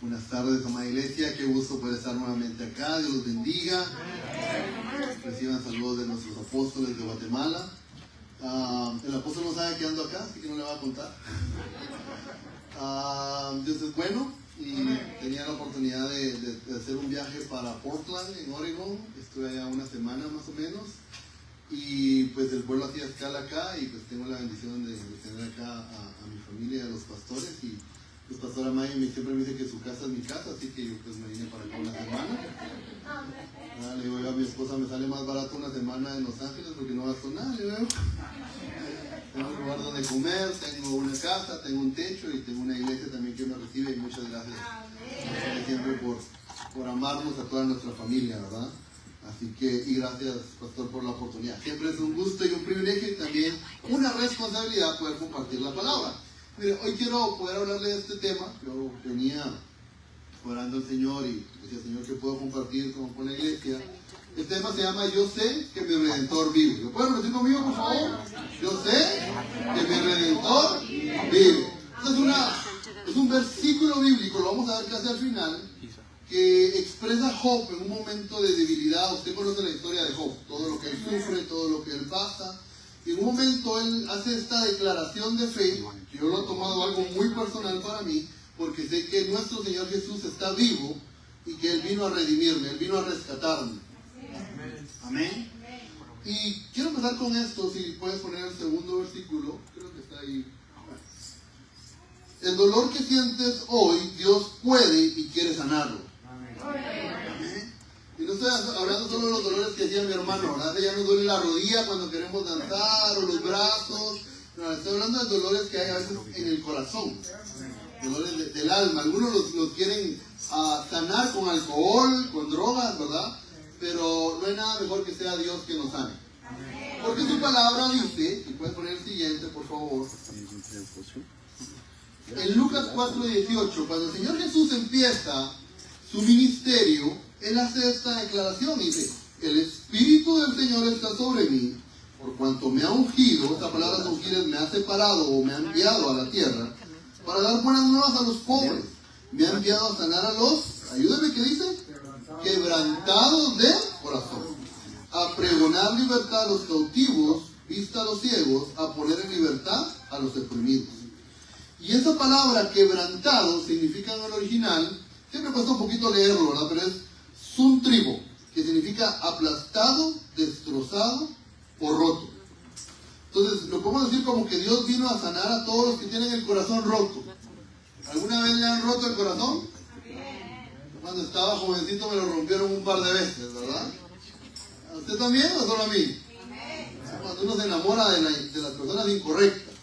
Buenas tardes, amada iglesia. Qué gusto poder estar nuevamente acá. Dios los bendiga. Reciban saludos de nuestros apóstoles de Guatemala. El apóstol no sabe que ando acá, así que no le va a contar. Dios es bueno y tenía la oportunidad de hacer un viaje para Portland, en Oregon. Estuve allá una semana más o menos. Y pues el pueblo hacía escala acá y pues tengo la bendición de tener acá a mi familia y a los pastores. Y pues pastora May siempre me dice que su casa es mi casa, así que yo pues me vine para acá una semana. Le digo a mi esposa, me sale más barato una semana en Los Ángeles porque no gasto nada, le digo. Tengo un lugar donde comer, tengo una casa, tengo un techo y tengo una iglesia también que me recibe, y muchas gracias siempre por amarnos a toda nuestra familia, ¿verdad? Así que, y gracias, pastor, por la oportunidad. Siempre es un gusto y un privilegio y también una responsabilidad poder compartir la palabra. Mire, hoy quiero poder hablarle de este tema. Yo venía orando al Señor y decía, Señor, ¿qué puedo compartir con la iglesia? El tema se llama Yo sé que mi Redentor vive. ¿Lo pueden repetir conmigo, por favor? Yo sé que mi Redentor vive. Es un versículo bíblico, lo vamos a ver casi al final, que expresa a Job en un momento de debilidad. Usted conoce la historia de Job, todo lo que él sufre, todo lo que él pasa. Y en un momento él hace esta declaración de fe, que yo lo he tomado algo muy personal para mí, porque sé que nuestro Señor Jesús está vivo y que Él vino a redimirme, Él vino a rescatarme. Amén. Y quiero empezar con esto, si puedes poner el segundo versículo, creo que está ahí. El dolor que sientes hoy, Dios puede y quiere sanarlo. Amén. Y no estoy hablando solo de los dolores que decía mi hermano, ¿verdad? Ya nos duele la rodilla cuando queremos danzar, o los brazos. No, estoy hablando de dolores que hay a veces en el corazón, dolores del alma. Algunos los quieren sanar con alcohol, con drogas, ¿verdad? Pero no hay nada mejor que sea Dios que nos sane. Porque su palabra dice, y puedes poner el siguiente, por favor. En Lucas 4:18, cuando el Señor Jesús empieza su ministerio, Él hace esta declaración y dice, el Espíritu del Señor está sobre mí, por cuanto me ha ungido. Esta palabra ungir es me ha separado o me ha enviado a la tierra, para dar buenas nuevas a los pobres. Me ha enviado a sanar a los, ayúdame, ¿qué dice? Quebrantados de corazón. A pregonar libertad a los cautivos, vista a los ciegos, a poner en libertad a los oprimidos. Y esa palabra quebrantado significa en el original, siempre cuesta un poquito leerlo, ¿verdad? Pero es suntribo, que significa aplastado, destrozado o roto. Entonces, lo podemos decir como que Dios vino a sanar a todos los que tienen el corazón roto. ¿Alguna vez le han roto el corazón? Cuando estaba jovencito me lo rompieron un par de veces, ¿verdad? ¿A usted también o solo a mí? Cuando uno se enamora de las personas incorrectas.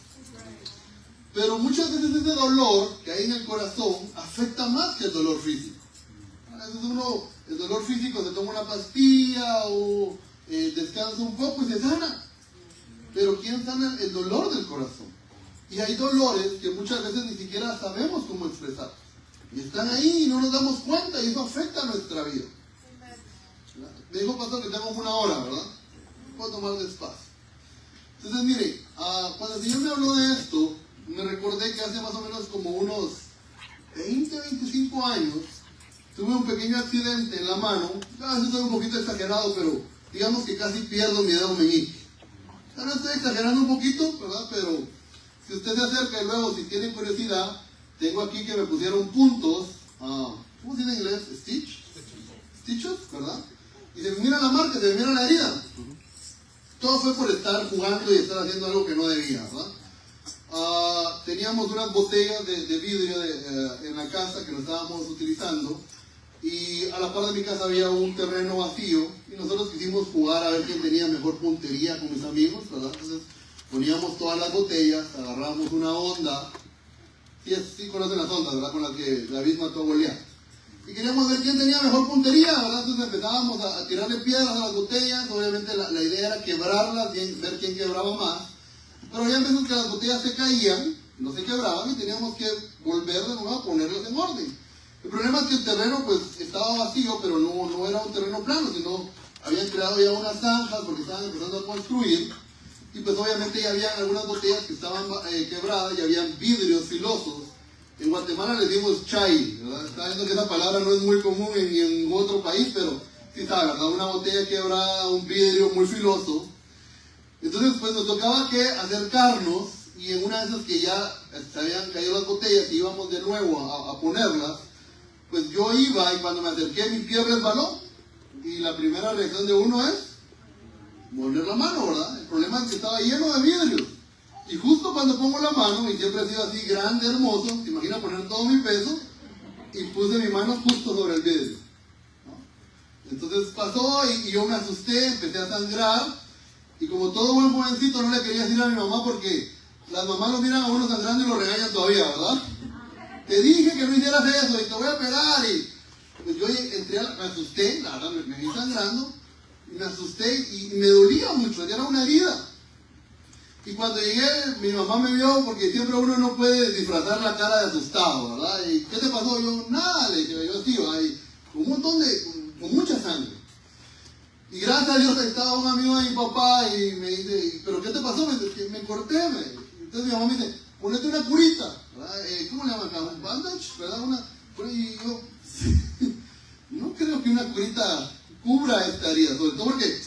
Pero muchas veces ese dolor que hay en el corazón afecta más que el dolor físico. A veces el dolor físico se toma una pastilla o descansa un poco y se sana. Pero ¿quién sana el dolor del corazón? Y hay dolores que muchas veces ni siquiera sabemos cómo expresar. Y están ahí y no nos damos cuenta y eso afecta a nuestra vida. Me dijo pastor que tengo una hora, ¿verdad? Puedo tomar despacio. Entonces mire, cuando el Señor me habló de esto, me recordé que hace más o menos como unos 20, 25 años, tuve un pequeño accidente en la mano. A veces soy un poquito exagerado, pero digamos que casi pierdo mi dedo meñique. Ahora estoy exagerando un poquito, ¿verdad? Pero si usted se acerca y luego, si tiene curiosidad, tengo aquí que me pusieron puntos, ¿cómo se dice en inglés? Stitches, ¿verdad? Y se me mira la marca, se me mira la herida. Todo fue por estar jugando y estar haciendo algo que no debía, ¿verdad? Teníamos unas botellas de vidrio en la casa que no estábamos utilizando, y a la par de mi casa había un terreno vacío y nosotros quisimos jugar a ver quién tenía mejor puntería con mis amigos, ¿verdad? Entonces poníamos todas las botellas, agarrábamos una onda. Sí conocen las ondas, ¿verdad? Con las que David mató a Goliat. Y queríamos ver quién tenía mejor puntería, ¿verdad? Entonces empezábamos a tirarle piedras a las botellas. Obviamente la idea era quebrarlas, ver quién quebraba más. Pero había veces que las botellas se caían, no se quebraban y teníamos que volver de nuevo a ponerlas en orden. El problema es que el terreno pues estaba vacío, pero no era un terreno plano, sino habían creado ya unas zanjas porque estaban empezando a construir. Y pues obviamente ya habían algunas botellas que estaban quebradas y habían vidrios filosos. En Guatemala les dimos chay, ¿verdad? Está viendo que esa palabra no es muy común en otro país, pero sí sabe, ¿verdad? Una botella quebrada, un vidrio muy filoso. Entonces, pues nos tocaba que acercarnos, y en una de esas que ya se habían caído las botellas y íbamos de nuevo a ponerlas, pues yo iba y cuando me acerqué mi pie resbaló. Y la primera reacción de uno es poner la mano, ¿verdad? El problema es que estaba lleno de vidrios. Y justo cuando pongo la mano, y siempre ha sido así grande, hermoso, se imagina poner todo mi peso, y puse mi mano justo sobre el vidrio, ¿no? Entonces pasó y yo me asusté, empecé a sangrar, y como todo buen jovencito no le quería decir a mi mamá porque las mamás lo miran a uno sangrando y lo regañan todavía, ¿verdad? Te dije que no hicieras eso y te voy a pegar. Y pues yo entré, me asusté, la verdad, me vi sangrando, y me asusté y me dolía mucho, ya era una herida. Y cuando llegué, mi mamá me vio, porque siempre uno no puede disfrazar la cara de asustado, ¿verdad? ¿Y qué te pasó? Yo, nada, le dije, yo sí, ahí, con un montón con mucha sangre. Y gracias a Dios estaba un amigo de mi papá y me dice, ¿pero qué te pasó? Me dice, que me corté, Entonces mi mamá me dice, ponete una curita, ¿verdad? ¿Cómo le llaman acá? ¿Un bandage? ¿Verdad? Y yo, no creo que una curita cubra esta herida, sobre todo porque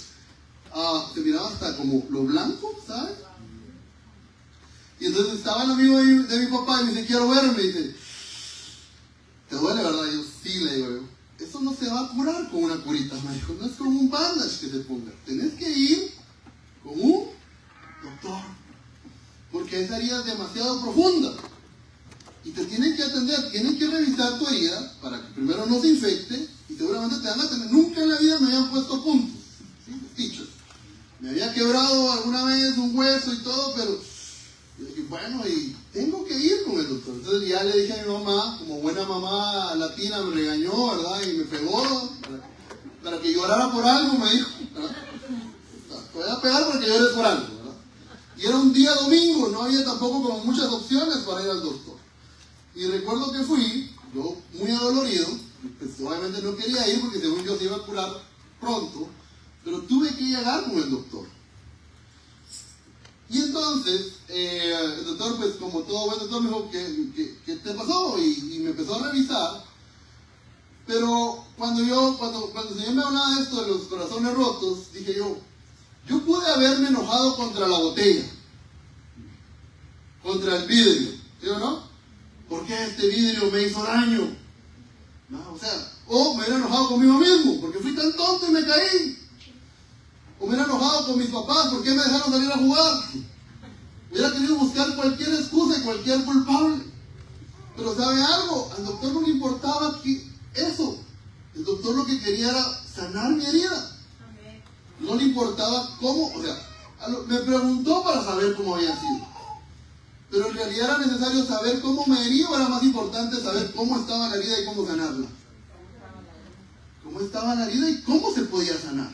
se miraba hasta como lo blanco, ¿sabes? Y entonces estaba el amigo de mi papá y me dice, quiero verme. Me dice, ¿te duele, verdad? Y yo, sí, le digo yo, eso no se va a curar con una curita, me dijo, no es con un bandage que se ponga. Tenés que ir con un doctor, porque esa herida es demasiado profunda. Y te tienen que atender, tienen que revisar tu herida para que primero no se infecte y seguramente te van a tener. Nunca en la vida me habían puesto puntos, ¿sí? Stitches. Me había quebrado alguna vez un hueso y todo, pero yo dije, bueno, y tengo que ir con el doctor. Entonces ya le dije a mi mamá, como buena mamá latina, me regañó, ¿verdad? Y me pegó para que llorara por algo, me dijo, ¿verdad? Te voy a pegar para que llores por algo, ¿verdad? Y era un día domingo, no había tampoco como muchas opciones para ir al doctor. Y recuerdo que fui, yo muy adolorido, pues obviamente no quería ir porque según yo se iba a curar pronto, pero tuve que llegar con el doctor. Y entonces, el doctor, pues como todo buen doctor, me dijo, ¿qué te pasó? Y me empezó a revisar. Pero cuando el Señor me hablaba de esto de los corazones rotos, dije yo pude haberme enojado contra la botella, contra el vidrio, ¿sí o no? ¿Por qué este vidrio me hizo daño? No, o me hubiera enojado conmigo mismo, porque fui tan tonto y me caí. O me hubiera enojado con mis papás, ¿por qué me dejaron salir a jugar? Hubiera querido buscar cualquier excusa y cualquier culpable. Pero ¿sabe algo? Al doctor no le importaba eso. El doctor lo que quería era sanar mi herida. No le importaba cómo, me preguntó para saber cómo había sido. Pero en realidad era necesario saber cómo me hería, o era más importante saber cómo estaba la herida y cómo sanarla. Cómo estaba la herida y cómo se podía sanar.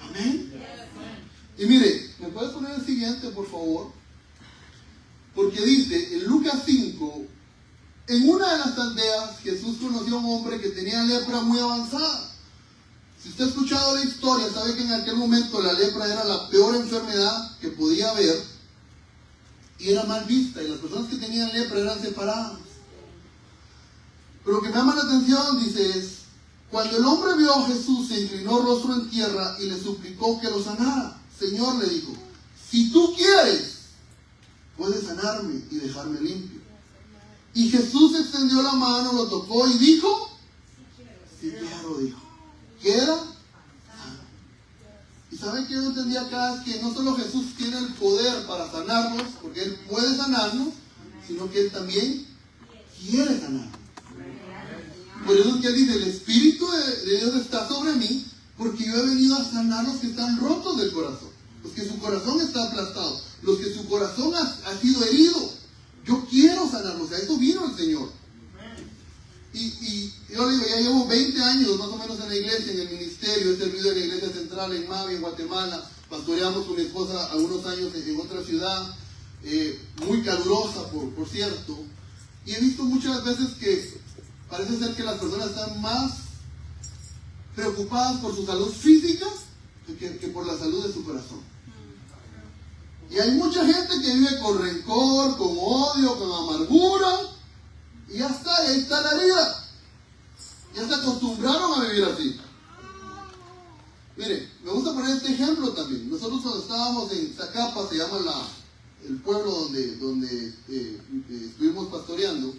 Amén. Y mire, ¿me puedes poner el siguiente, por favor? Porque dice, en Lucas 5, en una de las aldeas, Jesús conoció a un hombre que tenía lepra muy avanzada. Si usted ha escuchado la historia, sabe que en aquel momento la lepra era la peor enfermedad que podía haber y era mal vista, y las personas que tenían lepra eran separadas. Pero lo que me llama la atención, dice, es cuando el hombre vio a Jesús, se inclinó rostro en tierra y le suplicó que lo sanara. Señor, le dijo, si tú quieres, puedes sanarme y dejarme limpio. Y Jesús extendió la mano, lo tocó y dijo, si quiero, dijo, queda sano. Y saben que yo entendí acá es que no solo Jesús tiene el poder para sanarnos, porque Él puede sanarnos, sino que Él también quiere sanarnos. Por eso es que Él dice, el Espíritu de Dios está sobre mí, porque yo he venido a sanar los que están rotos del corazón, los que su corazón está aplastado, los que su corazón ha sido herido. Yo quiero sanarlos, a eso vino el Señor. Y yo digo, ya llevo 20 años más o menos en la iglesia, en el ministerio, he servido en la iglesia central en Mavi, en Guatemala, pastoreamos con mi esposa algunos años en otra ciudad, muy calurosa por cierto, y he visto muchas veces que parece ser que las personas están más preocupadas por su salud física que por la salud de su corazón. Y hay mucha gente que vive con rencor, con odio, con amargura, Y ya está, y ahí está la herida. Ya se acostumbraron a vivir así. Mire, me gusta poner este ejemplo también. Nosotros cuando estábamos en Zacapa, se llama el pueblo donde estuvimos pastoreando,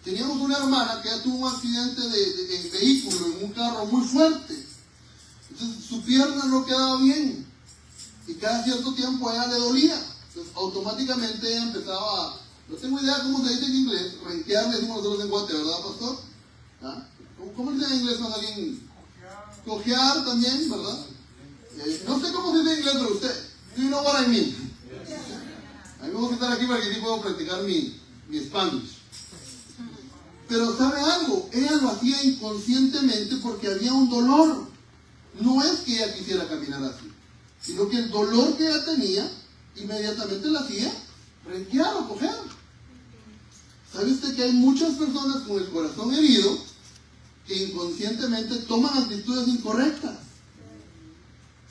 teníamos una hermana que ya tuvo un accidente en vehículo, en un carro muy fuerte. Entonces su pierna no quedaba bien. Y cada cierto tiempo a ella le dolía. Entonces automáticamente ella empezaba, no tengo idea cómo se dice en inglés, renquear, le decimos nosotros en Guate, ¿verdad, pastor? ¿Ah? ¿Cómo se dice en inglés más alguien? Cojear también, ¿verdad? No sé cómo se dice en inglés, pero usted, do you know what I mean? A mí me gusta estar aquí para que sí puedo practicar mi Spanish. Pero ¿sabe algo? Ella lo hacía inconscientemente porque había un dolor. No es que ella quisiera caminar así, sino que el dolor que ella tenía inmediatamente la hacía renquear o cojear. ¿Sabe usted que hay muchas personas con el corazón herido que inconscientemente toman actitudes incorrectas?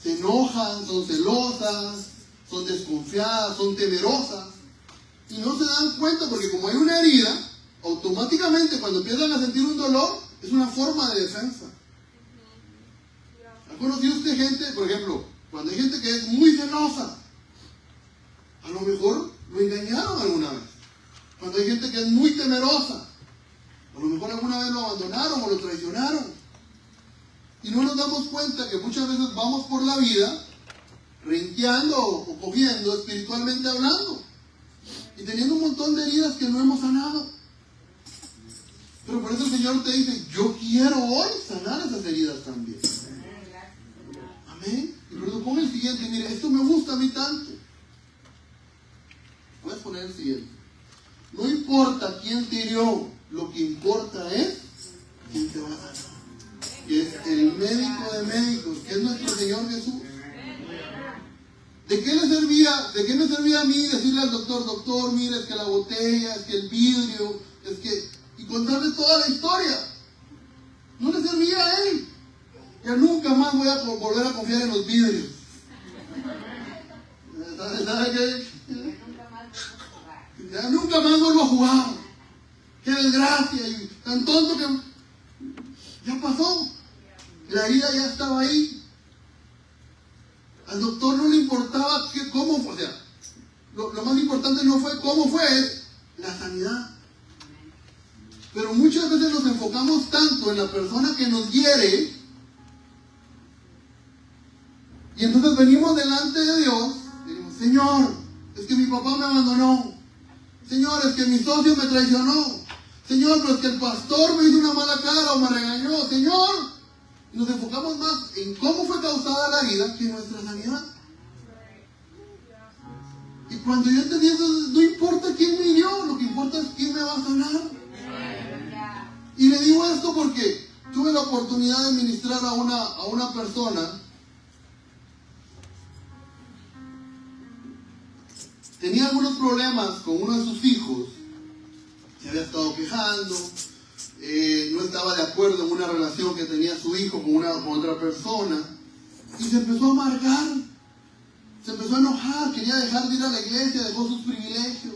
Se enojan, son celosas, son desconfiadas, son temerosas y no se dan cuenta porque como hay una herida, automáticamente cuando empiezan a sentir un dolor es una forma de defensa. ¿Ha conocido usted gente, por ejemplo, cuando hay gente que es muy celosa? A lo mejor lo engañaron alguna vez. Cuando hay gente que es muy temerosa, a lo mejor alguna vez lo abandonaron o lo traicionaron. Y no nos damos cuenta que muchas veces vamos por la vida renqueando o cogiendo, espiritualmente hablando, y teniendo un montón de heridas que no hemos sanado. Pero por eso el Señor te dice, yo quiero hoy sanar esas heridas también. Amén. Y por eso pon el siguiente, mire, esto me gusta a mí tanto. Puedes poner el siguiente. No importa quién te hirió, lo que importa es quién te va a sanar. Que es el médico de médicos, que es nuestro Señor Jesús. ¿De qué me servía a mí decirle al doctor, doctor, mire, es que la botella, es que el vidrio, es que... y contarle toda la historia? No le servía a él. Ya nunca más voy a volver a confiar en los vidrios. ¿Sabe qué? Ya nunca más vuelvo a jugar. Qué desgracia, y tan tonto que ya pasó. La herida ya estaba ahí. Al doctor no le importaba cómo fue. O sea, lo más importante no fue cómo fue, es la sanidad. Pero muchas veces nos enfocamos tanto en la persona que nos hiere, y entonces venimos delante de Dios y decimos, Señor, es que mi papá me abandonó. Señor, es que mi socio me traicionó. Señor, pero es que el pastor me hizo una mala cara o me regañó. Señor, y nos enfocamos más en cómo fue causada la herida que en nuestra sanidad. Y cuando yo entendí eso, no importa quién me hirió, lo que importa es quién me va a sanar. Y le digo esto porque tuve la oportunidad de ministrar a una persona. Tenía algunos problemas con uno de sus hijos, se había estado quejando, no estaba de acuerdo en una relación que tenía su hijo con otra persona, y se empezó a amargar, se empezó a enojar, quería dejar de ir a la iglesia, dejó sus privilegios,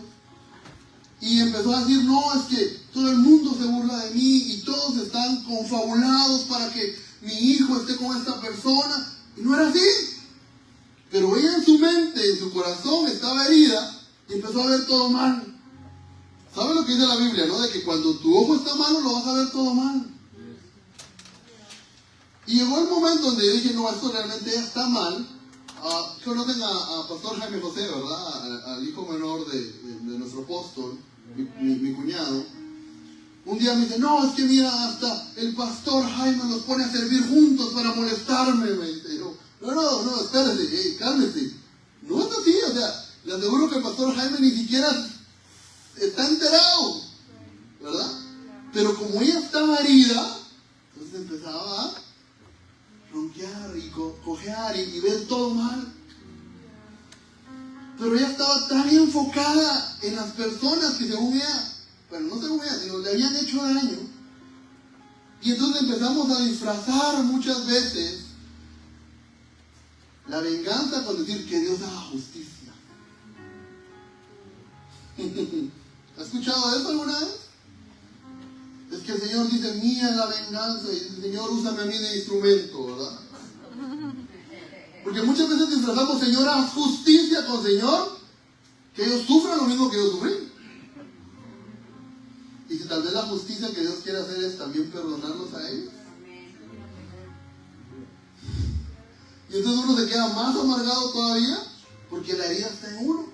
y empezó a decir, no, es que todo el mundo se burla de mí, y todos están confabulados para que mi hijo esté con esta persona, y no era así. Pero ella en su mente, en su corazón estaba herida y empezó a ver todo mal. ¿Sabe lo que dice la Biblia, no? De que cuando tu ojo está malo lo vas a ver todo mal. Y llegó el momento donde yo dije, no, esto realmente ya está mal. Conocen a Pastor Jaime José, ¿verdad? Al hijo menor de nuestro apóstol, mi cuñado. Un día me dice, no, es que mira, hasta el Pastor Jaime nos pone a servir juntos para molestarme, me dice. No, espérate, cálmese. No es así, o sea, le aseguro que el Pastor Jaime ni siquiera está enterado, ¿verdad? Pero como ella estaba herida, entonces empezaba a ronquear y cojear y ver todo mal. Pero ella estaba tan enfocada en las personas que según ella, bueno, no según ella, sino le habían hecho daño. Y entonces empezamos a disfrazar muchas veces la venganza con decir que Dios haga justicia. ¿Has escuchado eso alguna vez? que el Señor dice, mía es la venganza, y el Señor úsame a mí de instrumento, ¿verdad? Porque muchas veces disfrazamos, Señor, haz justicia con Señor, que ellos sufran lo mismo que yo sufrí. Y si tal vez la justicia que Dios quiere hacer es también perdonarlos a ellos. Y entonces uno se queda más amargado todavía, porque la herida está en uno.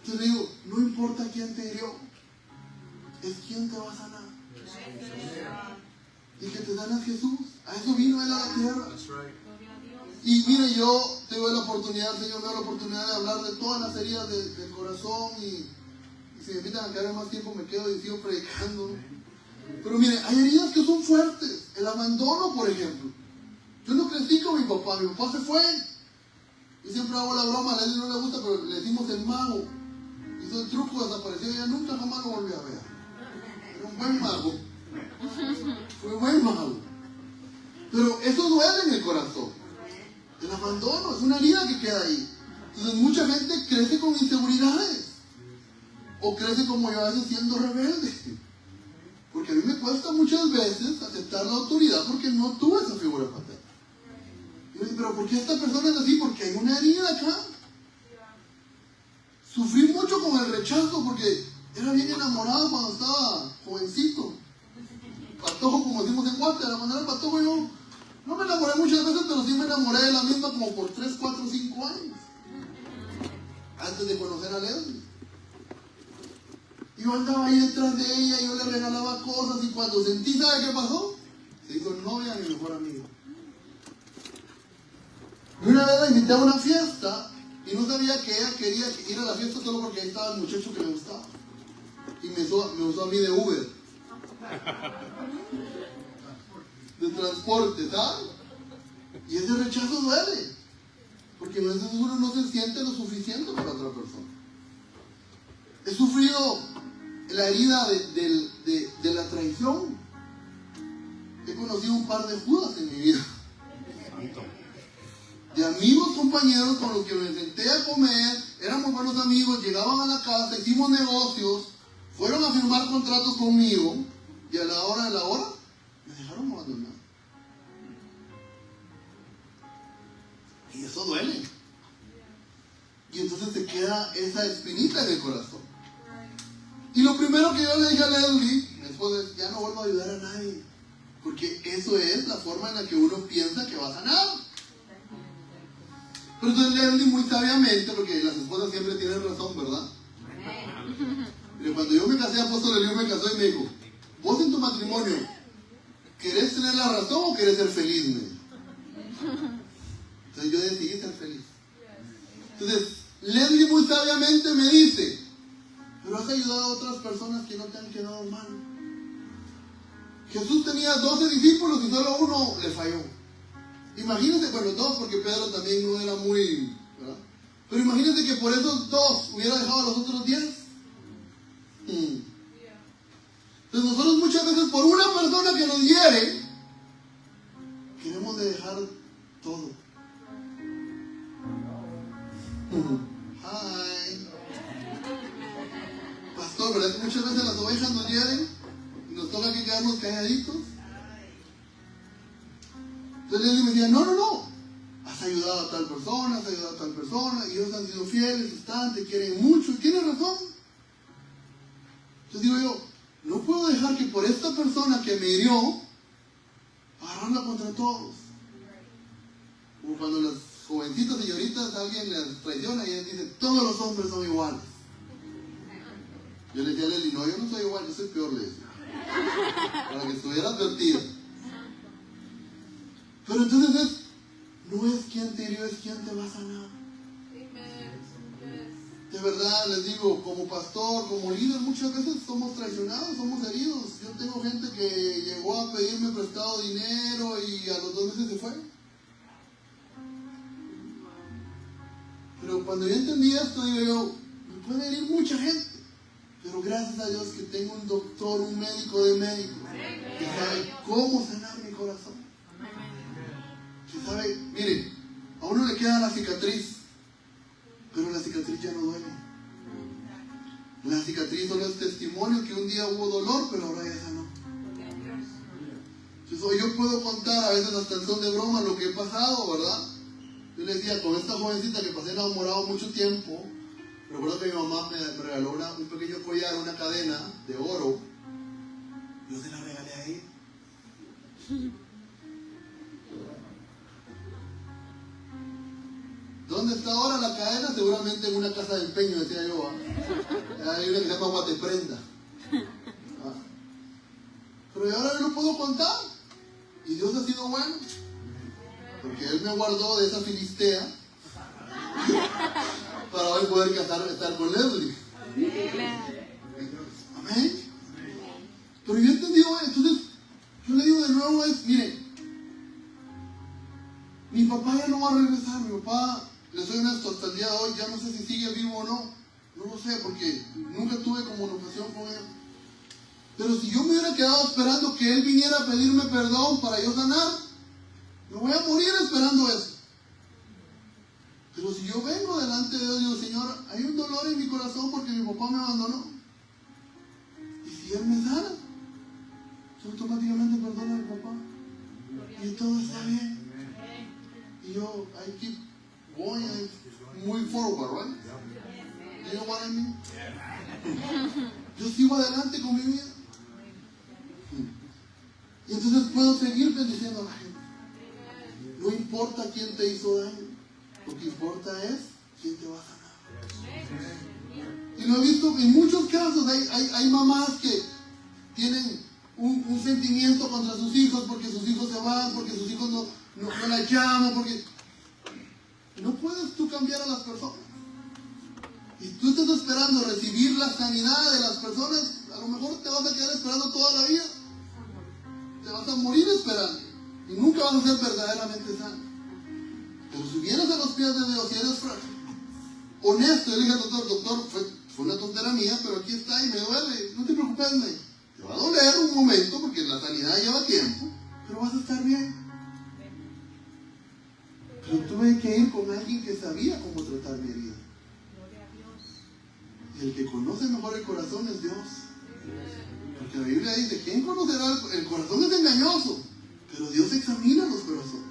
Entonces le digo, no importa quién te hirió, es quién te va a sanar. Y que te sana Jesús. A eso vino Él a la tierra. Y mire, yo tengo la oportunidad, el Señor me da la oportunidad de hablar de todas las heridas del corazón. Y si me invitan a quedar más tiempo, me quedo y sigo predicando. Pero mire, hay heridas que son fuertes. El abandono, por ejemplo. Yo no crecí con mi papá se fue. Yo siempre hago la broma, a él no le gusta, pero le decimos el mago. Hizo el truco, desapareció y ya nunca jamás lo volví a ver. Era un buen mago. Fue un buen mago. Pero eso duele en el corazón. El abandono es una herida que queda ahí. Entonces mucha gente crece con inseguridades. O crece como yo a veces siendo rebelde. Porque a mí me cuesta muchas veces aceptar la autoridad porque no tuve esa figura paterna. Y yo digo, pero ¿por qué esta persona es así? Porque hay una herida acá. Sufrí mucho con el rechazo porque era bien enamorado cuando estaba jovencito. Patojo, como decimos en Guate, la manera patojo yo no me enamoré muchas veces, pero sí me enamoré de la misma como por 3, 4, 5 años. Antes de conocer a Leslie. Yo andaba ahí detrás de ella, yo le regalaba cosas y cuando sentí, ¿sabe qué pasó? Se hizo novia de mi mejor amigo. Y una vez la invité a una fiesta y no sabía que ella quería ir a la fiesta solo porque ahí estaba el muchacho que me gustaba. Y me usó a mí de Uber. De transporte, ¿sabes? Y ese rechazo duele. Porque a veces uno no se siente lo suficiente para otra persona. He sufrido la herida de la traición. He conocido un par de Judas en mi vida. De amigos, compañeros con los que me senté a comer, éramos buenos amigos, llegaban a la casa, hicimos negocios, fueron a firmar contratos conmigo y a la hora de la hora me dejaron abandonar. Y eso duele. Y entonces te queda esa espinita en el corazón. Y lo primero que yo le dije a Leslie, después ya no vuelvo a ayudar a nadie. Porque eso es la forma en la que uno piensa que va a sanar. Pero entonces Leslie muy sabiamente, porque las esposas siempre tienen razón, ¿verdad? Pero cuando yo me casé, apóstol Elío me casó y me dijo, vos en tu matrimonio, ¿querés tener la razón o querés ser feliz? Me dijo. Entonces yo decidí ser feliz. Entonces Leslie muy sabiamente me dice, pero has ayudado a otras personas que no te han quedado mal. Jesús tenía 12 discípulos y solo uno le falló. Imagínense, bueno, 2 porque Pedro también no era muy, ¿verdad? Pero imagínense que por esos 2 hubiera dejado a los otros 10. Entonces nosotros muchas veces por una persona que nos hiere, queremos dejar todo. Hi. Pastor, ¿verdad que muchas veces las ovejas nos hieren y nos toca que quedarnos calladitos? Entonces él me decía, no, has ayudado a tal persona, y ellos han sido fieles, te quieren mucho, y tienes razón. Entonces digo yo, no puedo dejar que por esta persona que me hirió, agarrarla contra todos. Como cuando las jovencitas señoritas, alguien les traiciona y ellas dicen, todos los hombres son iguales. Yo le decía a Leslie, no, yo no soy igual, yo soy peor, le decía. Para que estuviera advertida. Pero entonces no es quien te hirió, es quien te va a sanar. De verdad, les digo, como pastor, como líder, muchas veces somos traicionados, somos heridos. Yo tengo gente que llegó a pedirme prestado dinero y a los 2 meses se fue. Pero cuando yo entendí esto, digo yo, me puede herir mucha gente. Pero gracias a Dios que tengo un doctor, un médico de médicos, que sabe cómo sanar mi corazón. Que sabe, mire, a uno le queda la cicatriz, pero la cicatriz ya no duele. La cicatriz solo es testimonio que un día hubo dolor, pero ahora ya sanó. Entonces, yo puedo contar a veces hasta en son de broma lo que he pasado, ¿verdad? Yo les decía, con esta jovencita que pasé enamorado mucho tiempo, recuerdo que mi mamá me regaló un pequeño collar, una cadena de oro. Yo se la regalé a ella. ¿Dónde está ahora la cadena? Seguramente en una casa de empeño, decía yo. Hay una que se llama Guateprenda. Pero ahora yo lo puedo contar. Y Dios ha sido bueno. Porque Él me guardó de esa filistea para hoy poder estar con Leslie. Amén. Pero yo he entendido, entonces, yo le digo de nuevo, mire, mi papá ya no va a regresar. Mi papá, le soy honesto, hasta el día de hoy ya no sé si sigue vivo o no. No lo sé, porque nunca tuve comunicación con él. Pero si yo me hubiera quedado esperando que él viniera a pedirme perdón para yo sanar, me voy a morir esperando eso. Pero si yo vengo delante de Dios y digo, Señor, hay un dolor en mi corazón porque mi papá me abandonó. Y si Él me sana, yo automáticamente perdono a mi papá. Y todo está bien. Y yo, I keep going, muy forward, right? You know what I mean? Yo sigo adelante con mi vida. Y entonces puedo seguir bendiciendo a la gente. No importa quién te hizo daño. Lo que importa es quién te va a sanar. Y lo he visto en muchos casos. Hay mamás que tienen un sentimiento contra sus hijos porque sus hijos se van, porque sus hijos no la llaman, porque no puedes tú cambiar a las personas. Y tú estás esperando recibir la sanidad de las personas, a lo mejor te vas a quedar esperando toda la vida. Te vas a morir esperando. Y nunca vas a ser verdaderamente sano. Pero si vienes a los pies de Dios y eres honesto, yo le dije al doctor, fue una tontera mía, pero aquí está y me duele. No te preocupes, te va a doler un momento porque la sanidad lleva tiempo, pero vas a estar bien. Pero tuve que ir con alguien que sabía cómo tratar mi herida. Y el que conoce mejor el corazón es Dios. Porque la Biblia dice, ¿quién conocerá el corazón? Es engañoso, pero Dios examina los corazones.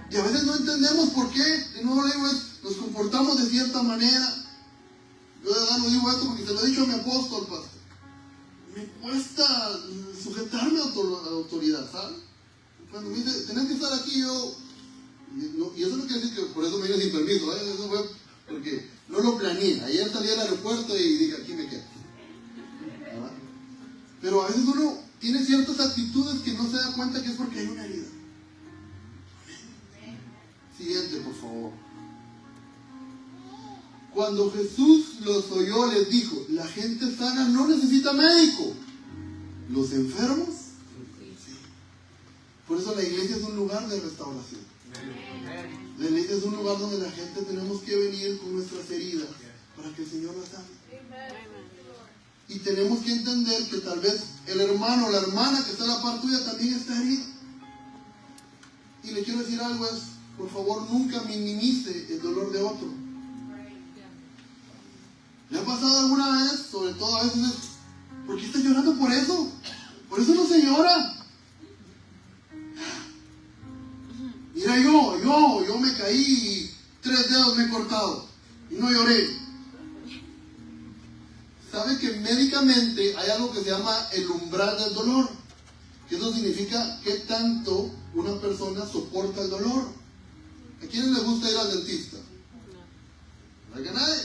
Y a veces no entendemos por qué, de nuevo le digo, nos comportamos de cierta manera. Yo de verdad no digo esto porque se lo he dicho a mi apóstol, pastor. Me cuesta sujetarme a la autoridad, ¿sabes? Cuando me dice, tenés que estar aquí, y eso no quiere decir que por eso me vine sin permiso, eso fue porque no lo planeé. Ayer salí al aeropuerto y dije, aquí me quedo. ¿Verdad? Pero a veces uno tiene ciertas actitudes que no se da cuenta que es porque hay una herida. Siguiente, por favor. Cuando Jesús los oyó, les dijo, la gente sana no necesita médico. ¿Los enfermos? Sí. Por eso la iglesia es un lugar de restauración. La iglesia es un lugar donde la gente tenemos que venir con nuestras heridas para que el Señor las sane. Y tenemos que entender que tal vez el hermano o la hermana que está a la par tuya también está herida. Y le quiero decir algo, por favor, nunca minimice el dolor de otro. ¿Le ha pasado alguna vez? Sobre todo a veces, ¿por qué estás llorando por eso? Por eso no se llora. Mira, yo me caí y 3 dedos me he cortado y no lloré. ¿Sabe que médicamente hay algo que se llama el umbral del dolor? Que eso significa qué tanto una persona soporta el dolor. ¿A quiénes les gusta ir al dentista? ¿No hay que nadie?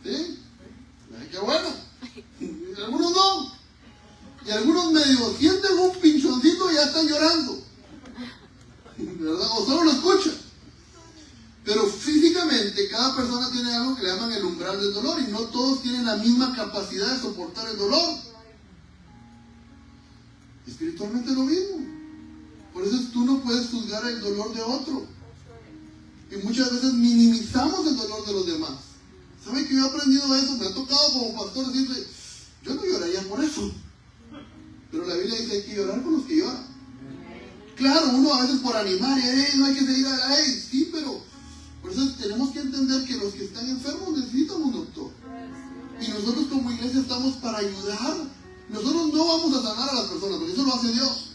¿Sí? ¡Qué bueno! Y algunos no. Y algunos medio sienten un pinchoncito y ya están llorando. ¿Verdad? O solo lo escuchan. Pero físicamente cada persona tiene algo que le llaman el umbral del dolor y no todos tienen la misma capacidad de soportar el dolor. Espiritualmente es lo mismo. Por eso tú no puedes juzgar el dolor de otro. Y muchas veces minimizamos el dolor de los demás. ¿Saben que yo he aprendido eso? Me ha tocado como pastor decirle, yo no lloraría por eso. Pero la Biblia dice, hay que llorar con los que lloran. Claro, uno a veces por animar, no hay que seguir a sí, pero Por eso tenemos que entender que los que están enfermos necesitan un doctor. Y nosotros como iglesia estamos para ayudar. Nosotros no vamos a sanar a las personas, porque eso lo hace Dios.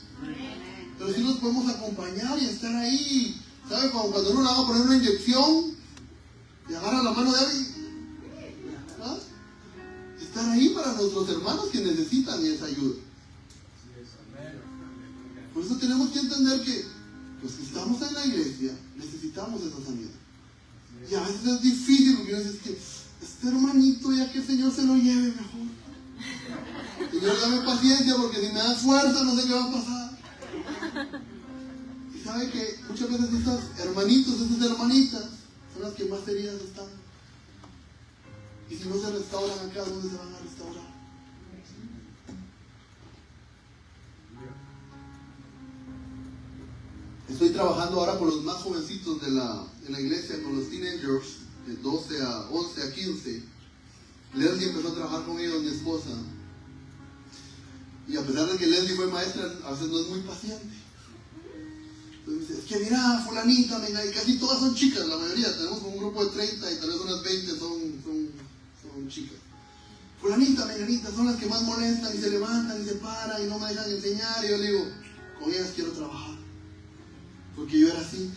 Pero sí los podemos acompañar y estar ahí. ¿Sabe? Cuando uno le va a poner una inyección y agarra la mano de alguien. ¿Ah? Estar ahí para nuestros hermanos que necesitan esa ayuda. Por eso tenemos que entender que los que estamos en la iglesia necesitamos esa sanidad. Y a veces es difícil porque uno dice que este hermanito ya que el Señor se lo lleve mejor. Señor, dame paciencia porque si me da fuerza no sé qué va a pasar. Y sabe que muchas veces estos hermanitos, estas hermanitas son las que más heridas están. Y si no se restauran acá, ¿dónde se van a restaurar? Estoy trabajando ahora con los más jovencitos de la iglesia, con los teenagers, de 12 a 11 a 15. Leslie empezó a trabajar con ellos, mi esposa. Y a pesar de que Leslie fue maestra, a veces no es muy paciente. Entonces dice, es que mira, fulanita, venga, y casi todas son chicas, la mayoría. Tenemos un grupo de 30 y tal vez unas 20 son chicas. Fulanita, menganita, son las que más molestan y se levantan y se paran y no me dejan enseñar. Y yo le digo, con ellas quiero trabajar. Porque yo era así.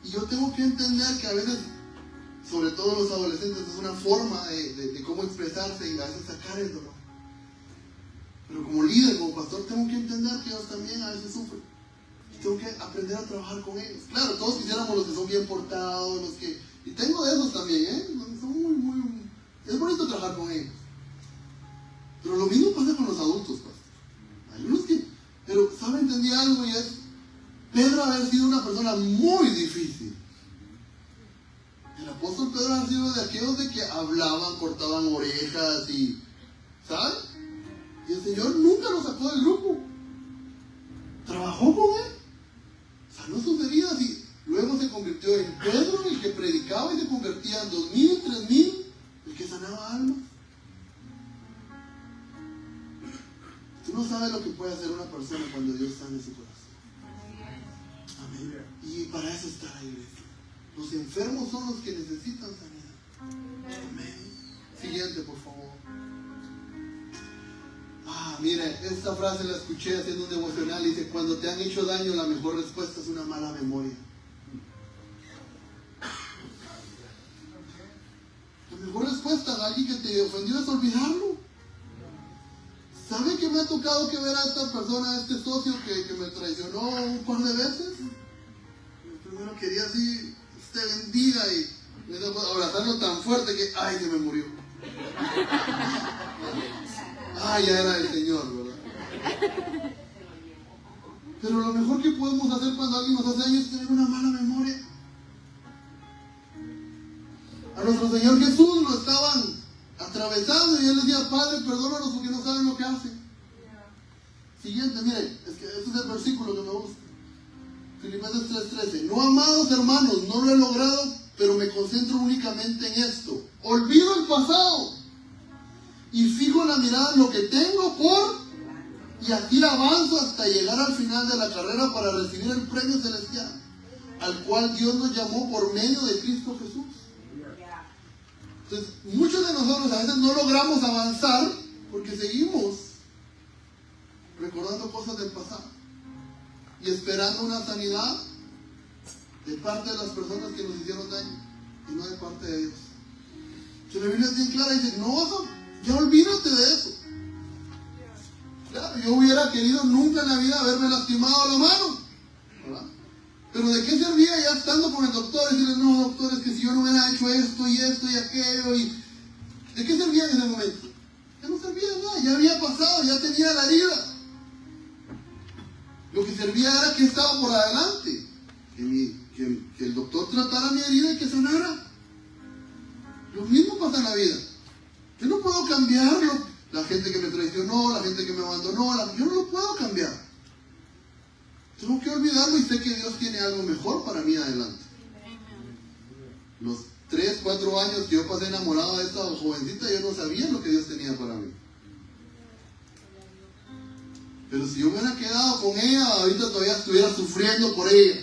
Y yo tengo que entender que a veces, sobre todo los adolescentes, es una forma de cómo expresarse y a veces sacar el dolor. Pero como líder, como pastor, tengo que entender que ellos también a veces sufren. Y tengo que aprender a trabajar con ellos. Claro, todos quisiéramos los que son bien portados, los que... Y tengo de esos también, son muy... Es bonito trabajar con ellos. Pero lo mismo pasa con los adultos, pastor. Hay unos que... Pero, ¿sabe? Entendí algo y es... Pedro haber sido una persona muy difícil. El apóstol Pedro ha sido de aquellos de que hablaban, cortaban orejas y... ¿sabe? Y el Señor nunca lo sacó del grupo. Trabajó con él. Sanó sus heridas y luego se convirtió en Pedro, el que predicaba y se convertía en 2,000, 3,000, el que sanaba almas. Tú no sabes lo que puede hacer una persona cuando Dios sane su corazón. Amén. Y para eso está la iglesia. Los enfermos son los que necesitan sanidad. Amén. Siguiente, por favor. Mire, esta frase la escuché haciendo un devocional y dice, cuando te han hecho daño, la mejor respuesta es una mala memoria. La mejor respuesta a alguien que te ofendió es olvidarlo. ¿Sabe que me ha tocado que ver a esta persona, a este socio que me traicionó un par de veces? Primero quería así, te bendiga y abrazarlo tan fuerte que, ay, se me murió. Ya era el Señor, ¿verdad? Pero lo mejor que podemos hacer cuando alguien nos hace daño es tener una mala memoria. A nuestro Señor Jesús lo estaban atravesando y Él decía, Padre, perdónanos porque no saben lo que hacen. Siguiente, miren, es que este es el versículo que me gusta. Filipenses 3:13. No, amados hermanos, no lo he logrado, pero me concentro únicamente en esto. Olvido el pasado y fijo la mirada en lo que tengo y aquí avanzo hasta llegar al final de la carrera para recibir el premio celestial, al cual Dios nos llamó por medio de Cristo Jesús. Entonces, muchos de nosotros a veces no logramos avanzar porque seguimos recordando cosas del pasado y esperando una sanidad de parte de las personas que nos hicieron daño y no de parte de Dios. La Biblia es bien clara y dice, no, ya olvídate de eso. Claro, yo hubiera querido nunca en la vida haberme lastimado la mano, ¿verdad? Pero ¿de qué servía ya estando con el doctor y decirle, no, doctor, es que si yo no hubiera hecho esto y esto y aquello? ¿De qué servía en ese momento? Ya no servía de nada, ya había pasado, ya tenía la herida. Lo que servía era que estaba por adelante, que el doctor tratara mi herida y que sanara. Lo mismo pasa en la vida. Yo no puedo cambiarlo. La gente que me traicionó, la gente que me abandonó, yo no lo puedo cambiar. Tengo que olvidarlo y sé que Dios tiene algo mejor para mí adelante. Los 3, 4 años que yo pasé enamorado de esta jovencita, yo no sabía lo que Dios tenía para mí. Pero si yo me hubiera quedado con ella, ahorita todavía estuviera sufriendo por ella.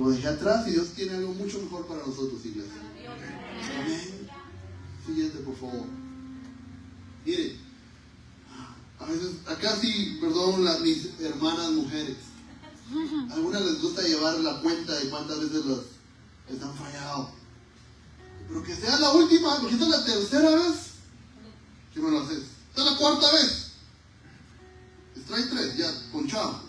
Lo dejé atrás y Dios tiene algo mucho mejor para nosotros, iglesia. Amén. Siguiente, por favor. Mire, a veces, acá sí, perdón, mis hermanas mujeres. A algunas les gusta llevar la cuenta de cuántas veces les han fallado. Pero que sea la última, porque esta es la tercera vez que me lo haces. Esta es la cuarta vez. Trae 3, ya, ponchado.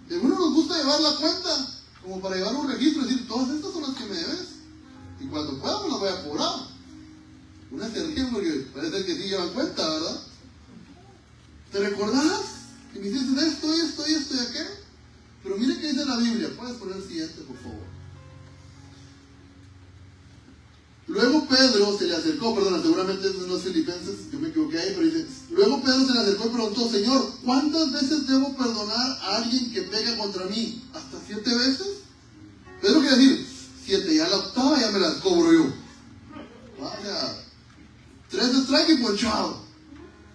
Y a algunos nos gusta llevar la cuenta, como para llevar un registro, decir, todas estas son las que me debes. Y cuando pueda, me las voy a cobrar. Una se ríe porque parece que sí llevan cuenta, ¿verdad? ¿Te recordás que me hiciste esto, esto, esto y aquello? Pero mire que dice la Biblia. Puedes poner el siguiente, por favor. Luego Pedro se le acercó, perdona, seguramente no es Filipenses, yo me equivoqué ahí, pero dice, luego Pedro se le acercó y preguntó, Señor, ¿cuántas veces debo perdonar a alguien que pega contra mí? ¿Hasta 7 veces? Pedro quiere decir, 7, ya la octava ya me las cobro yo. O sea, 3 strike y ponchado.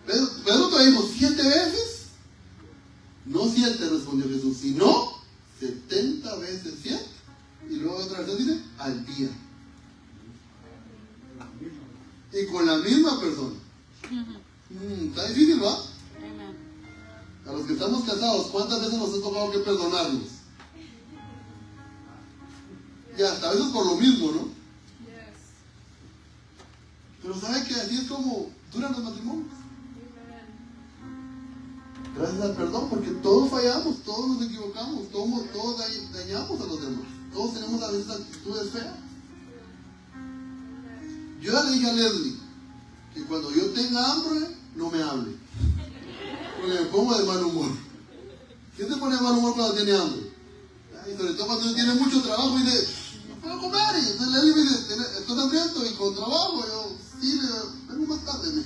Pedro te dijo, 7 veces. No 7, respondió Jesús, sino 70 veces 7. Y luego otra vez dice, al día. Y con la misma persona. Está difícil, ¿va? A los que estamos casados, ¿cuántas veces nos ha tocado que perdonarnos? Ya, hasta a veces por lo mismo, ¿no? Pero ¿sabe que así es como duran los matrimonios? Gracias al perdón, porque todos fallamos, todos nos equivocamos, todos dañamos a los demás. Todos tenemos a veces actitudes feas. Yo ya le dije a Leslie que cuando yo tenga hambre, no me hable. Porque me pongo de mal humor. ¿Quién se pone de mal humor cuando tiene hambre? Y sobre todo cuando uno tiene mucho trabajo y dice, no puedo comer. Y entonces Leslie me dice, ¿estás hambriento? Y con trabajo, yo, sí, vengo más tarde.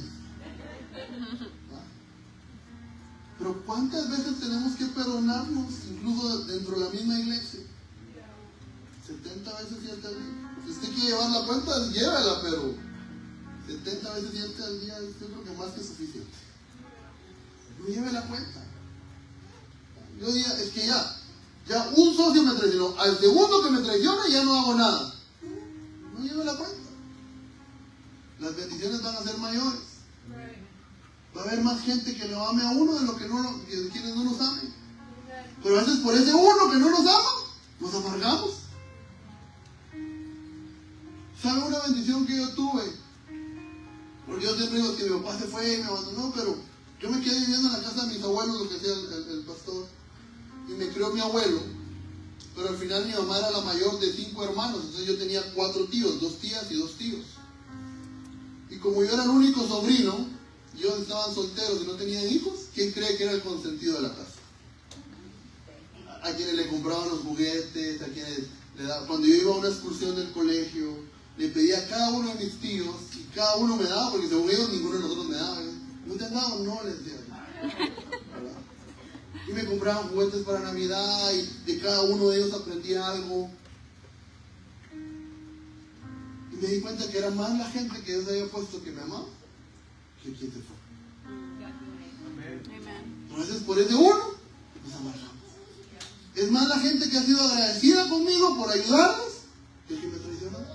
Pero ¿cuántas veces tenemos que perdonarnos, incluso dentro de la misma iglesia? 70 veces 7 al día. Si usted quiere llevar la cuenta, llévala, pero 70 veces 7 al día yo creo que más que suficiente. No lleve la cuenta. Yo diría, es que ya un socio me traicionó, al segundo que me traiciona ya no hago nada. No lleve la cuenta. Las bendiciones van a ser mayores. Va a haber más gente que lo ame a uno de lo que quienes no nos amen. Pero a veces por ese uno que no nos ama, nos amargamos. ¿Sabe una bendición que yo tuve? Porque yo siempre digo que mi papá se fue y me abandonó, pero yo me quedé viviendo en la casa de mis abuelos, lo que decía el pastor, y me crió mi abuelo, pero al final mi mamá era la mayor de 5 hermanos, entonces yo tenía 4 tíos, 2 tías y 2 tíos. Y como yo era el único sobrino, y ellos estaban solteros y no tenían hijos, ¿quién cree que era el consentido de la casa? A quienes le compraban los juguetes, a quienes le daban. Cuando yo iba a una excursión del colegio, le pedía a cada uno de mis tíos, y cada uno me daba, porque según ellos ninguno de nosotros me daba. ¿No te han dado? No, les decía. ¿Verdad? Y me compraban juguetes para Navidad, y de cada uno de ellos aprendía algo. Y me di cuenta que era más la gente que Dios había puesto que me amaba, que quien se fue. A veces por ese uno, nos amargamos. Es más la gente que ha sido agradecida conmigo por ayudarnos, que el que me traicionó.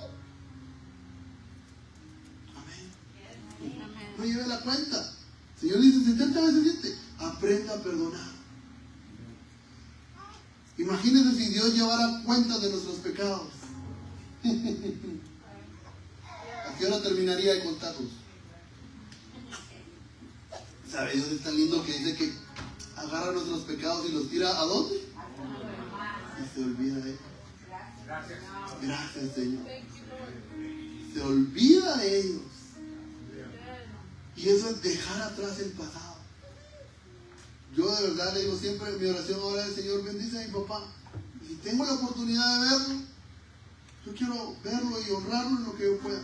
No lleve la cuenta. El Señor dice 70 veces 7. Aprenda a perdonar. Imagínense si Dios llevara cuenta de nuestros pecados. ¿A qué hora terminaría de contarlos? ¿Sabe? Dios es tan lindo que dice que agarra nuestros pecados y los tira ¿a dónde? Y se olvida de ellos. Gracias, Señor. Se olvida de ellos. Y eso es dejar atrás el pasado. Yo de verdad le digo siempre en mi oración ahora el Señor bendice a mi papá. Y si tengo la oportunidad de verlo, yo quiero verlo y honrarlo en lo que yo pueda.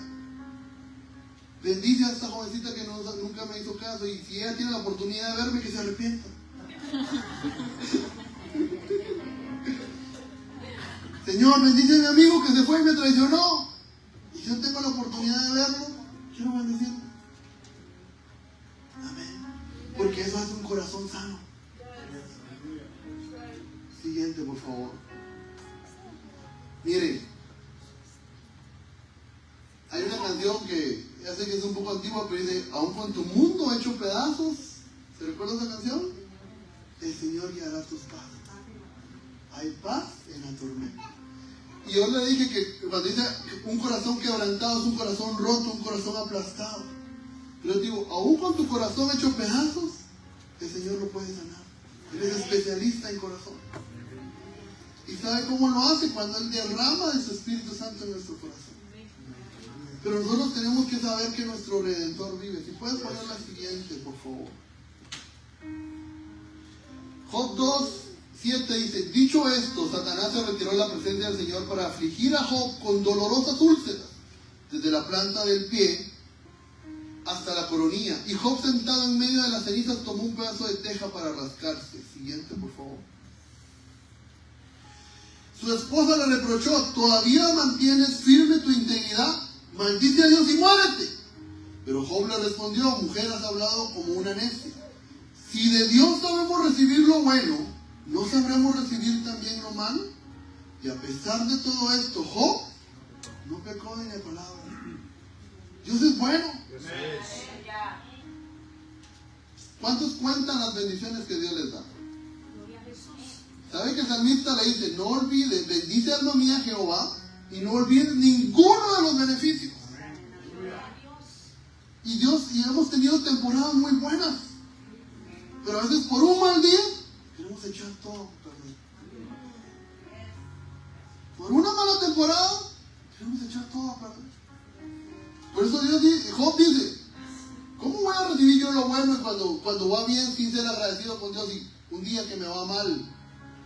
Bendice a esta jovencita que nunca me hizo caso, y si ella tiene la oportunidad de verme, que se arrepienta. Señor, bendice a mi amigo que se fue y me traicionó. Y si yo tengo la oportunidad de verlo, quiero bendecirlo. Amén. Porque eso es un corazón sano. Siguiente, por favor. Miren, hay una canción que ya sé que es un poco antigua, pero dice, aún con tu mundo hecho pedazos, ¿se recuerda esa canción? El Señor guiará tus pasos. Hay paz en la tormenta. Y yo le dije que cuando dice un corazón quebrantado es un corazón roto, un corazón aplastado. Yo les digo, aún con tu corazón hecho pedazos, el Señor lo puede sanar. Él es especialista en corazón. ¿Y sabe cómo lo hace? Cuando Él derrama de su Espíritu Santo en nuestro corazón. Pero nosotros tenemos que saber que nuestro Redentor vive. Si puedes poner la siguiente, por favor. Job 2:7 dice, dicho esto, Satanás se retiró de la presencia del Señor para afligir a Job con dolorosas úlceras, desde la planta del pie hasta la coronilla. Y Job, sentado en medio de las cenizas, tomó un pedazo de teja para rascarse. Siguiente, por favor. Su esposa le reprochó, ¿todavía mantienes firme tu integridad? Maldice a Dios y muérete. Pero Job le respondió, mujer, has hablado como una necia. Si de Dios sabemos recibir lo bueno, ¿no sabremos recibir también lo malo? Y a pesar de todo esto, Job no pecó ni de palabra. Dios es bueno. ¿Cuántos cuentan las bendiciones que Dios les da? ¿Sabe que el salmista le dice, no olvides, bendice alma mía Jehová, y no olvides ninguno de los beneficios? Y hemos tenido temporadas muy buenas, pero a veces por un mal día queremos echar todo a perder. Por una mala temporada queremos echar todo a perder. Por eso Job dice, ¿cómo voy a recibir yo lo bueno cuando va bien sin ser agradecido con Dios, y un día que me va mal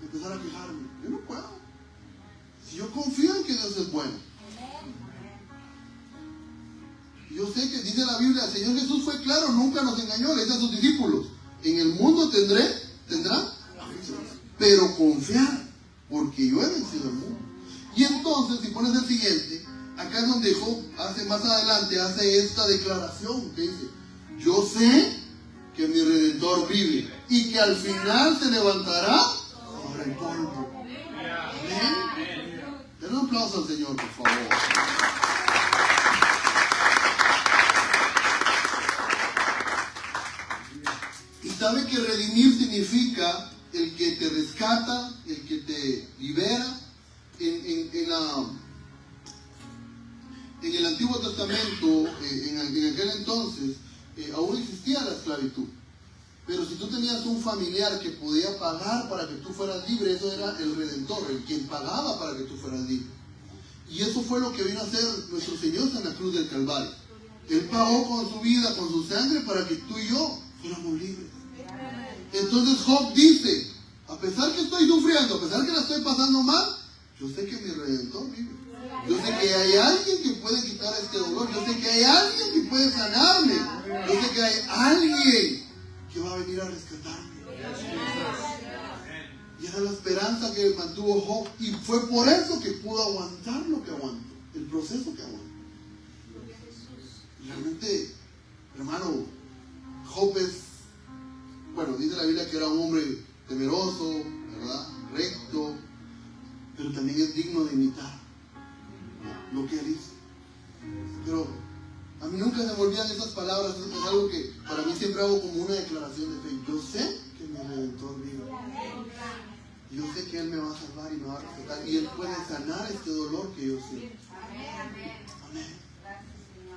empezar a quejarme? Yo no puedo. Si yo confío en que Dios es bueno. Yo sé que dice la Biblia, el Señor Jesús fue claro, nunca nos engañó, le dice a sus discípulos, en el mundo tendrán, pero confiar, porque yo he vencido el mundo. Y entonces, si pones el siguiente, acá es donde Job más adelante hace esta declaración que dice, yo sé que mi Redentor vive y que al final se levantará sobre el polvo. Amén. Den un aplauso al Señor, por favor. Y sabe que redimir significa el que te rescata, el que te libera. En el Antiguo Testamento, en aquel entonces, aún existía la esclavitud. Pero si tú tenías un familiar que podía pagar para que tú fueras libre, eso era el Redentor, el quien pagaba para que tú fueras libre. Y eso fue lo que vino a hacer nuestro Señor en la cruz del Calvario. Él pagó con su vida, con su sangre, para que tú y yo fuéramos libres. Entonces Job dice, a pesar que estoy sufriendo, a pesar que la estoy pasando mal, yo sé que mi Redentor vive. Yo sé que hay alguien que puede quitar este dolor. Yo sé que hay alguien que puede sanarme. Yo sé que hay alguien que va a venir a rescatarme. Y era la esperanza que mantuvo Job. Y fue por eso que pudo aguantar lo que aguantó. El proceso que aguantó. Realmente, hermano, Job dice la Biblia que era un hombre temeroso, ¿verdad? Recto, pero también es digno de imitar lo que él hizo. Pero a mí nunca se me olvidan esas palabras. Es algo que para mí siempre hago como una declaración de fe. Yo sé que mi Redentor vive. Yo sé que Él me va a salvar y me va a rescatar, y Él puede sanar este dolor que yo siento. Amén.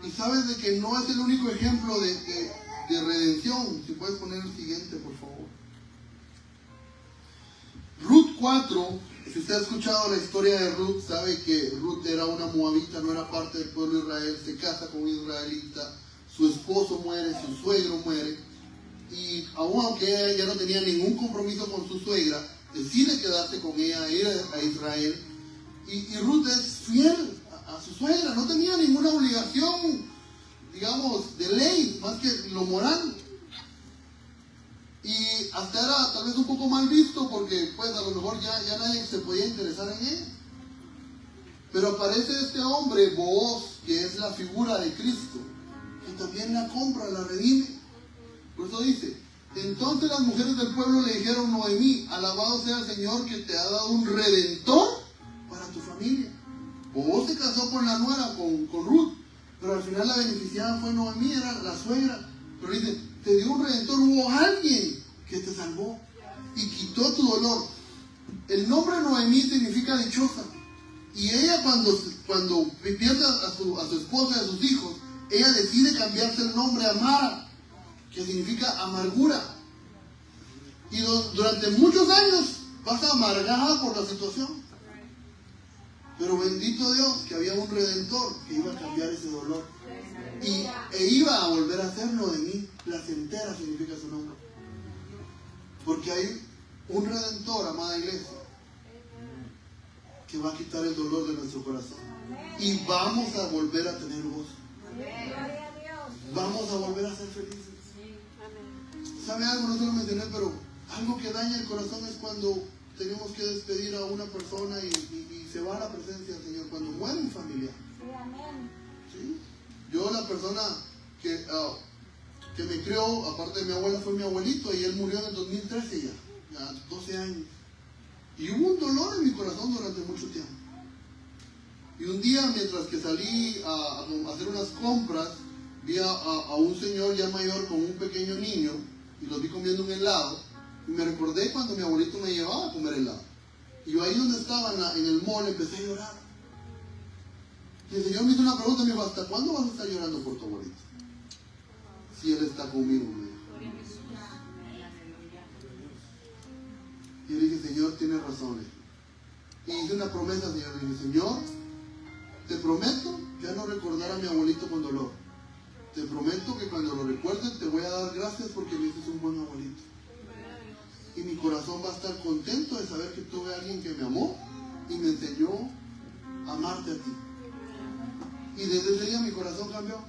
Y sabes de que no es el único ejemplo de redención. Si puedes poner el siguiente, por favor. Ruth 4. Si usted ha escuchado la historia de Ruth, sabe que Ruth era una moabita, no era parte del pueblo de Israel, se casa con un israelita, su esposo muere, su suegro muere, y aun aunque ella ya no tenía ningún compromiso con su suegra, decide quedarse con ella, ir a Israel, y Ruth es fiel a su suegra, no tenía ninguna obligación, digamos, de ley, más que lo moral. Y hasta era tal vez un poco mal visto porque pues a lo mejor ya nadie se podía interesar en ella. Pero aparece este hombre, Booz, que es la figura de Cristo, que también la compra, la redime. Por eso dice, entonces las mujeres del pueblo le dijeron, Noemí, alabado sea el Señor que te ha dado un redentor para tu familia. familia. Boaz se casó con la nuera, con Ruth, pero al final la beneficiada fue Noemí, era la suegra. Pero dice, te dio un redentor, hubo alguien que te salvó y quitó tu dolor. El nombre Noemí significa dichosa. Y ella cuando pierde a su esposa y a sus hijos, ella decide cambiarse el nombre a Mara, que significa amargura. Y durante muchos años pasa amargada por la situación. Pero bendito Dios que había un redentor que iba a cambiar ese dolor. E iba a volver a hacerlo de mí. Placentera significa su nombre. Porque hay un redentor, amada iglesia, que va a quitar el dolor de nuestro corazón. Y vamos a volver a tener gozo. Vamos a volver a ser felices. ¿Sabe algo? No se lo mencioné, pero algo que daña el corazón es cuando tenemos que despedir a una persona y se va a la presencia del Señor. Cuando muere un familiar. ¿Sí? Yo, la persona que me crió, aparte de mi abuela, fue mi abuelito, y él murió en el 2013 ya 12 años. Y hubo un dolor en mi corazón durante mucho tiempo. Y un día, mientras que salí a hacer unas compras, vi a un señor ya mayor con un pequeño niño, y los vi comiendo un helado, y me recordé cuando mi abuelito me llevaba a comer helado. Y yo ahí donde estaba, en el mall, empecé a llorar. Y el Señor me hizo una pregunta, me dijo, ¿hasta cuándo vas a estar llorando por tu abuelito? Si Él está conmigo, me dijo. Y yo le dije, Señor, tienes razón. Y hice una promesa, Señor. Le dije, Señor, te prometo ya no recordar a mi abuelito con dolor. Te prometo que cuando lo recuerde te voy a dar gracias porque me hiciste un buen abuelito. Y mi corazón va a estar contento de saber que tuve a alguien que me amó y me enseñó a amarte a ti. Y desde ese día mi corazón cambió.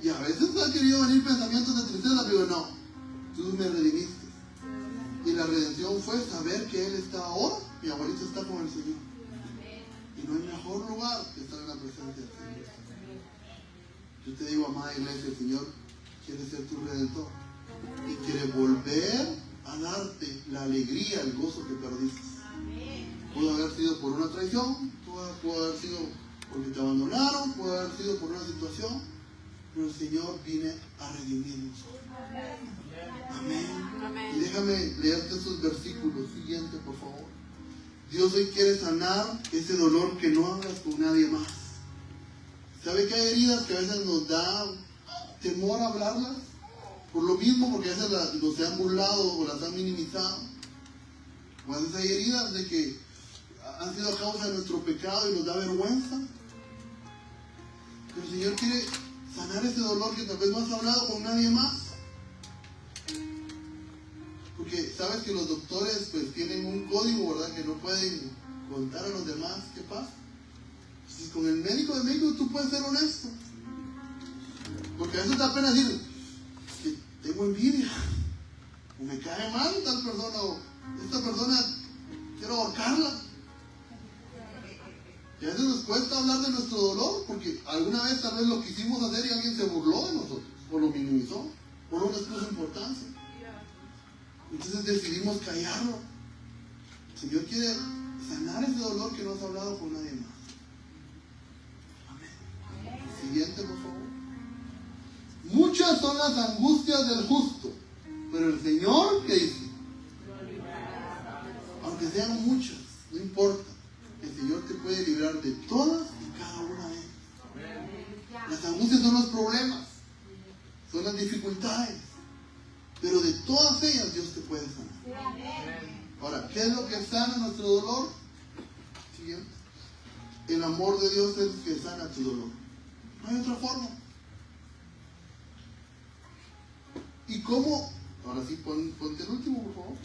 Y a veces han querido venir pensamientos de tristeza, pero no, tú me redimiste. Y la redención fue saber que Él está ahora, mi abuelito está con el Señor. Y no hay mejor lugar que estar en la presencia del Señor. Yo te digo, amada iglesia, el Señor quiere ser tu redentor. Y quiere volver a darte la alegría, el gozo que perdiste. Pudo haber sido por una traición, pudo haber sido porque te abandonaron, pudo haber sido por una situación, pero el Señor viene a redimirnos. Amén. Y déjame leerte esos versículos siguientes, por favor. Dios hoy quiere sanar ese dolor que no hablas con nadie más. ¿Sabe que hay heridas que a veces nos da temor hablarlas? Por lo mismo, porque a veces los se han burlado o las han minimizado. O a veces hay heridas de que han sido a causa de nuestro pecado y nos da vergüenza. Pero el Señor quiere sanar ese dolor que tal vez no has hablado con nadie más. Porque sabes que los doctores pues tienen un código, ¿verdad? Que no pueden contar a los demás qué pasa. Entonces con el médico de médicos tú puedes ser honesto. Porque a veces da pena decir que tengo envidia, o me cae mal tal persona, o esta persona quiero ahorcarla. Y a veces nos cuesta hablar de nuestro dolor, porque alguna vez tal vez lo quisimos hacer y alguien se burló de nosotros, o lo minimizó, o no les puso importancia. Entonces decidimos callarlo. El Señor quiere sanar ese dolor que no has hablado con nadie más. Amén. Siguiente, por favor. Muchas son las angustias del justo, pero el Señor, ¿qué dice? Aunque sean muchas, no importa. El Señor te puede librar de todas y cada una de ellas. Las angustias son los problemas, son las dificultades, pero de todas ellas Dios te puede sanar. Ahora, ¿qué es lo que sana nuestro dolor? Siguiente. El amor de Dios es el que sana tu dolor. No hay otra forma. ¿Y cómo? Ahora sí, ponte el último, por favor.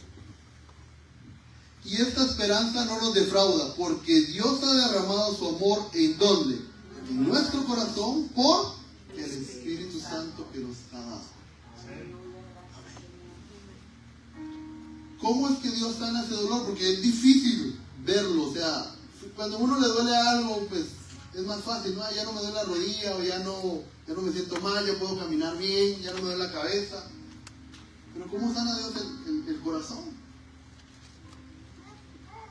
Y esta esperanza no nos defrauda, porque Dios ha derramado su amor ¿en dónde? En nuestro corazón por el Espíritu Santo que nos ha dado. ¿Cómo es que Dios sana ese dolor? Porque es difícil verlo. O sea, cuando a uno le duele algo, pues es más fácil, ¿no? Ya no me duele la rodilla, o ya no me siento mal, ya puedo caminar bien, ya no me duele la cabeza. Pero ¿cómo sana Dios el corazón?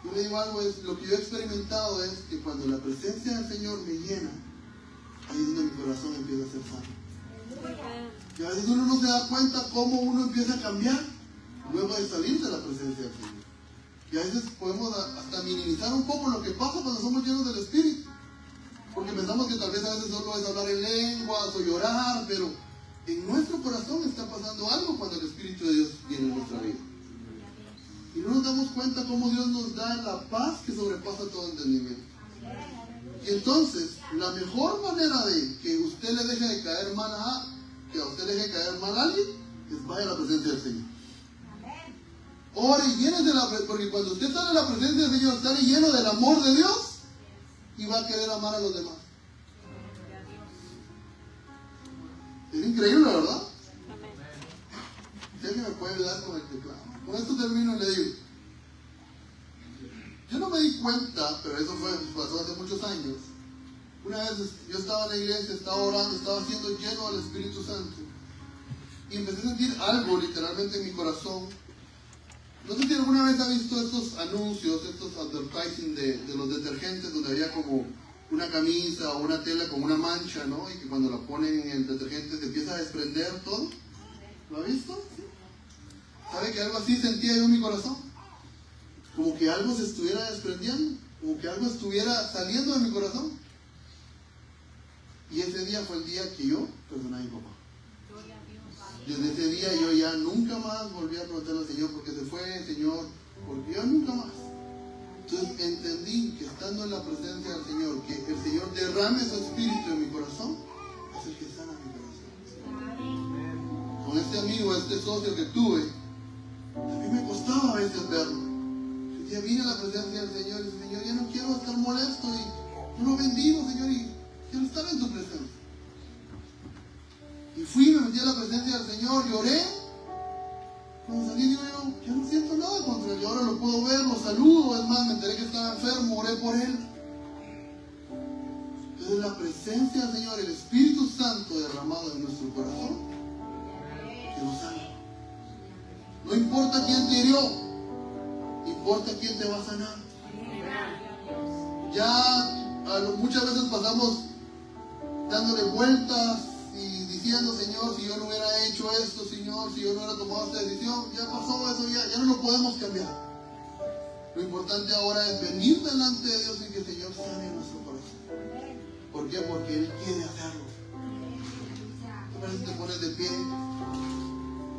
Yo le digo algo, es, lo que yo he experimentado es que cuando la presencia del Señor me llena, ahí es donde mi corazón empieza a ser sano. Y a veces uno no se da cuenta cómo uno empieza a cambiar luego de salir de la presencia del Señor. Y a veces podemos hasta minimizar un poco lo que pasa cuando somos llenos del Espíritu. Porque pensamos que tal vez a veces solo es hablar en lenguas o llorar, pero en nuestro corazón está pasando algo cuando el Espíritu de Dios viene en nuestra vida. Y no nos damos cuenta cómo Dios nos da la paz que sobrepasa todo entendimiento. Y entonces, la mejor manera de que usted le deje de caer mal a alguien es vaya a la presencia del Señor. Ore y llénese porque cuando usted está en la presencia del Señor, está lleno del amor de Dios y va a querer amar a los demás. Es increíble, ¿verdad? ¿Usted me puede ayudar con el teclado? Con esto termino y le digo. Yo no me di cuenta, pero eso pasó hace muchos años. Una vez yo estaba en la iglesia, estaba orando, estaba siendo lleno del Espíritu Santo. Y empecé a sentir algo literalmente en mi corazón. No sé si alguna vez ha visto estos anuncios, estos advertising de los detergentes donde había como una camisa o una tela con una mancha, ¿no? Y que cuando la ponen en el detergente se empieza a desprender todo. ¿Lo ha visto? ¿Sí? ¿Sabe que algo así sentía yo en mi corazón? Como que algo se estuviera desprendiendo, como que algo estuviera saliendo de mi corazón. Y ese día fue el día que yo perdoné a mi papá. Desde ese día yo ya nunca más volví a preguntarle al Señor porque se fue, Señor, porque yo nunca más. Entonces entendí que estando en la presencia del Señor, que el Señor derrame su espíritu en mi corazón, es el que sana mi corazón. Con este amigo, este socio que tuve, a mí me costaba a veces verlo. Yo decía, vine a la presencia del Señor y dice, Señor, ya no quiero estar molesto y yo lo bendigo, Señor, y quiero estar en tu presencia. Y fui, me metí a la presencia del Señor, lloré. Cuando salí, digo yo, ya no siento nada contra él. Y ahora lo puedo ver, lo saludo. Es más, me enteré que estaba enfermo, oré por él. Entonces la presencia del Señor, el Espíritu Santo derramado en nuestro corazón, que nos sana. No importa quién te hirió, importa quién te va a sanar. Ya muchas veces pasamos dándole vueltas y diciendo, Señor, si yo no hubiera hecho esto, Señor, si yo no hubiera tomado esta decisión, ya pasó eso, ya no lo podemos cambiar. Lo importante ahora es venir delante de Dios y que el Señor sane nuestro corazón. ¿Por qué? Porque Él quiere hacerlo. ¿Te parece que te pones de pie?